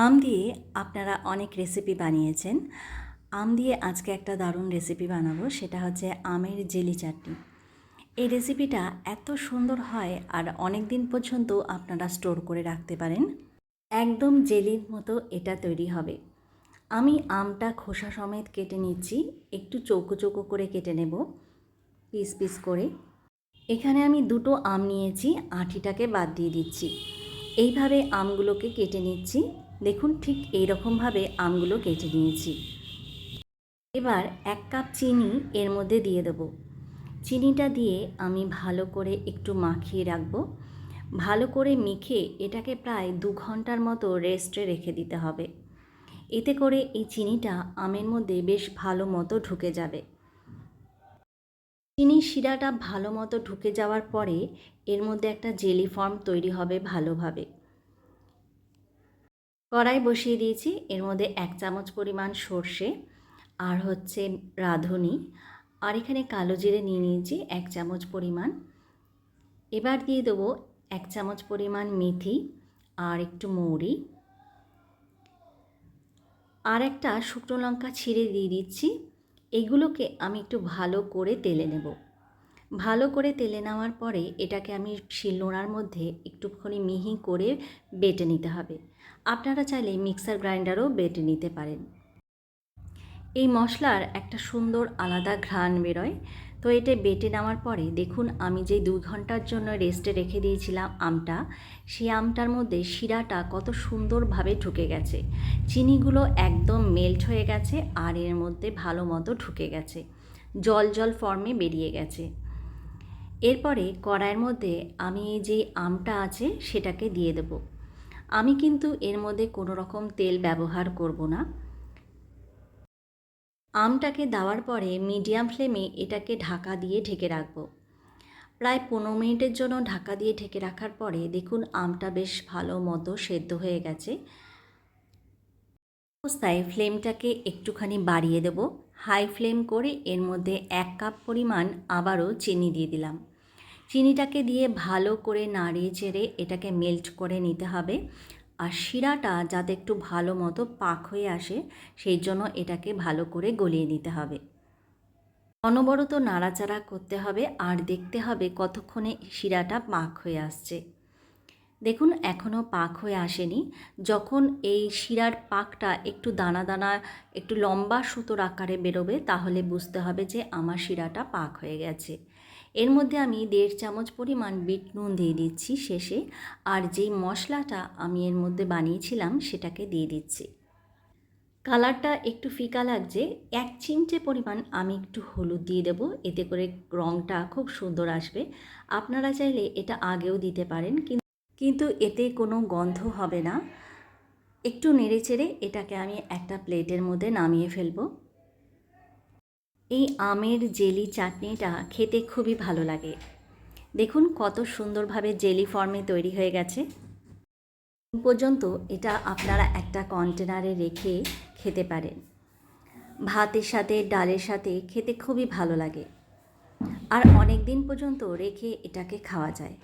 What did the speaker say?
আম দিয়ে আপনারা অনেক রেসিপি বানিয়েছেন। আম দিয়ে আজকে একটা দারুণ রেসিপি বানাবো, সেটা হচ্ছে আমের জেলি চাটনি। এই রেসিপিটা এত সুন্দর হয় আর অনেক দিন পর্যন্ত আপনারা স্টোর করে রাখতে পারেন। একদম জেলির মতো এটা তৈরি হবে। আমি আমটা খোসা সমেত কেটে নিচ্ছি, একটু চৌকো চৌকো করে কেটে নেব, পিস পিস করে। এখানে আমি দুটো আম নিয়েছি, আঁটিটাকে বাদ দিয়ে দিচ্ছি। এইভাবে আমগুলোকে কেটে নিচ্ছি। দেখুন, ঠিক এই রকমভাবে আমগুলো কেটে নিয়েছি। এবার 1 কাপ চিনি এর মধ্যে দিয়ে দেবো। চিনিটা দিয়ে আমি ভালো করে একটু মাখিয়ে রাখবো। ভালো করে মেখে এটাকে প্রায় 2 ঘন্টার মতো রেস্টে রেখে দিতে হবে। এতে করে এই চিনিটা আমের মধ্যে বেশ ভালো মতো ঢুকে যাবে। চিনির শিরাটা ভালো মতো ঢুকে যাওয়ার পরে এর মধ্যে একটা জেলি ফর্ম তৈরি হবে ভালোভাবে। কড়াই বসিয়ে দিয়েছি, এর মধ্যে 1 চামচ পরিমাণ সর্ষে আর হচ্ছে রাঁধুনি, আর এখানে কালো জিরে নিয়ে নিয়েছি 1 চামচ পরিমাণ। এবার দিয়ে দেবো 1 চামচ পরিমাণ মেথি আর একটু মৌরি, আর একটা শুকনো লঙ্কা ছিঁড়ে দিয়ে দিচ্ছি। এগুলোকে আমি একটু ভালো করে তেলে নেব। ভালো করে তেলে নেওয়ার পরে এটাকে আমি শিলনোড়ার মধ্যে একটুখানি মিহি করে বেটে নিতে হবে। আপনারা চাইলে মিক্সার গ্রাইন্ডারও বেটে নিতে পারেন। এই মশলার একটা সুন্দর আলাদা ঘ্রাণ বেরোয়। তো এটা বেটে নেওয়ার পরে দেখুন, আমি যে 2 ঘন্টার জন্য রেস্টে রেখে দিয়েছিলাম আমটা, সেই আমটার মধ্যে শিরাটা কত সুন্দরভাবে ঢুকে গেছে। চিনিগুলো একদম মেল্ট হয়ে গেছে আর এর মধ্যে ভালো মতো ঢুকে গেছে, জল জল ফর্মে বেরিয়ে গেছে। এরপরে কড়াইয়ের মধ্যে আমি এই যে আমটা আছে সেটাকে দিয়ে দেব। আমি কিন্তু এর মধ্যে কোনো রকম তেল ব্যবহার করব না। আমটাকে দেওয়ার পরে মিডিয়াম ফ্লেমে এটাকে ঢাকা দিয়ে ঢেকে রাখব। প্রায় 15 মিনিটের জন্য ঢাকা দিয়ে ঢেকে রাখার পরে দেখুন আমটা বেশ ভালো মতো সেদ্ধ হয়ে গেছে। অবস্থায় ফ্লেমটাকে একটুখানি বাড়িয়ে দেব। হাই ফ্লেম করে এর মধ্যে 1 কাপ পরিমাণ আবারও চিনি দিয়ে দিলাম। চিনিটাকে দিয়ে ভালো করে নাড়িয়ে চেড়ে এটাকে মেল্ট করে নিতে হবে। আর শিরাটা যাতে একটু ভালো মতো পাক হয়ে আসে, সেই জন্য এটাকে ভালো করে গলিয়ে নিতে হবে। অনবরত নাড়াচাড়া করতে হবে আর দেখতে হবে কতক্ষণে শিরাটা পাক হয়ে আসছে। দেখুন, এখনও পাক হয়ে আসেনি। যখন এই শিরার পাকটা একটু দানা দানা, একটু লম্বা সুতোর আকারে বেরোবে, তাহলে বুঝতে হবে যে আমার শিরাটা পাক হয়ে গেছে। এর মধ্যে আমি 1.5 চামচ পরিমাণ বিট নুন দিয়ে দিচ্ছি শেষে, আর যেই মশলাটা আমি এর মধ্যে বানিয়েছিলাম সেটাকে দিয়ে দিচ্ছি। কালারটা একটু ফিকা লাগছে, 1 চিমটে পরিমাণ আমি একটু হলুদ দিয়ে দেবো, এতে করে রঙটা খুব সুন্দর আসবে। আপনারা চাইলে এটা আগেও দিতে পারেন, কিন্তু এতে কোনো গন্ধ হবে না। একটু নেড়েচেড়ে এটাকে আমি একটা প্লেটের মধ্যে নামিয়ে ফেলব। এই আমের জেলি চাটনিটা খেতে খুবই ভালো লাগে। দেখুন কত সুন্দরভাবে জেলি ফর্মে তৈরি হয়ে গেছে। পর্যন্ত এটা আপনারা একটা কন্টেনারে রেখে খেতে পারেন। ভাতের সাথে, ডালের সাথে খেতে খুবই ভালো লাগে আর অনেক দিন পর্যন্ত রেখে এটাকে খাওয়া যায়।